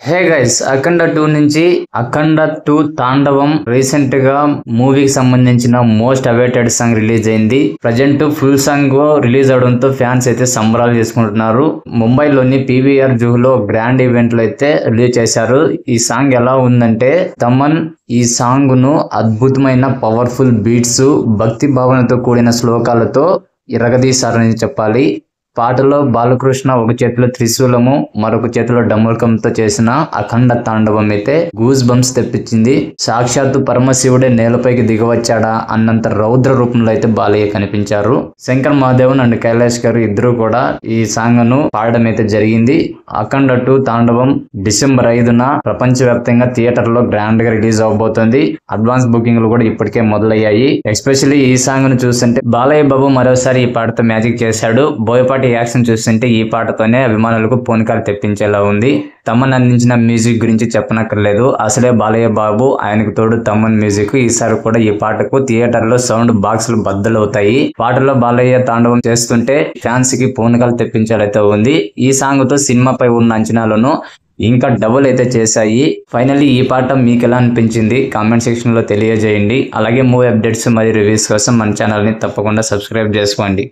Hey guys, అఖండ 2 నుంచి అఖండ 2 తాండవం recent గా మూవీకి సంబంధించిన మోస్ట్ అవైటెడ్ సాంగ్ రిలీజ్ అయింది. ప్రజెంట్ ఫుల్ సాంగ్ రిలీజ్ అవడంతో ఫ్యాన్స్ అయితే సంబరాలు చేసుకుంటున్నారు. ముంబైలోని పీవీఆర్ జూహులో గ్రాండ్ ఈవెంట్ లో అయితే రిలీజ్ చేశారు. ఈ సాంగ్ ఎలా ఉందంటే, తమన్ ఈ సాంగ్ ను అద్భుతమైన పవర్ఫుల్ బీట్స్, భక్తి భావనతో కూడిన శ్లోకాలతో ఇరగదీశారని చెప్పాలి. పాటలో బాలకృష్ణ ఒక చేతిలో త్రిశూలము, మరొక చేతిలో డమరుకంతో చేసిన అఖండ తాండవం అయితే గూస్ బంప్స్ తెప్పించింది. సాక్షాత్తు పరమశివుడే నేలపైకి దిగవచ్చాడా అన్నంత రౌద్ర రూపంలో అయితే బాలయ్య కనిపించారు. శంకర్ మహాదేవన్ అండ్ కైలాష్ గారు ఇద్దరు కూడా ఈ సాంగ్ ను పాడడం అయితే జరిగింది. అఖండ 2 తాండవం డిసెంబర్ 5న ప్రపంచవ్యాప్తంగా థియేటర్ లో గ్రాండ్ గా రిలీజ్ అవబోతోంది. అడ్వాన్స్ బుకింగ్లు కూడా ఇప్పటికే మొదలయ్యాయి. ఎస్పెషల్లీ ఈ సాంగ్ ను చూస్తుంటే బాలయ్య బాబు మరోసారి ఈ పాటతో మ్యాజిక్ చేశాడు. బోయపాటి యాక్షన్ చూస్తుంటే ఈ పాటతోనే అభిమానులకు పూనకాలు తెప్పించేలా ఉంది. తమన్ అందించిన మ్యూజిక్ గురించి చెప్పనక్కర్లేదు. అసలే బాలయ్య బాబు, ఆయనకు తోడు తమన్ మ్యూజిక్. ఈసారి కూడా ఈ పాటకు థియేటర్ లో సౌండ్ బాక్సులు బద్దలవుతాయి. పాటలో బాలయ్య తాండవం చేస్తుంటే ఫ్యాన్స్ కి పూనకాలు తెప్పించేలైతే ఉంది. ఈ సాంగ్ తో సినిమాపై ఉన్న అంచనాలను ఇంకా డబుల్ అయితే చేశాయి. ఫైనల్లీ ఈ పాట మీకు ఎలా అనిపించింది కామెంట్ సెక్షన్ లో తెలియజేయండి. అలాగే మూవీ అప్డేట్స్ మరియు రివ్యూస్ కోసం మన ఛానల్ ని తప్పకుండా సబ్స్క్రైబ్ చేసుకోండి.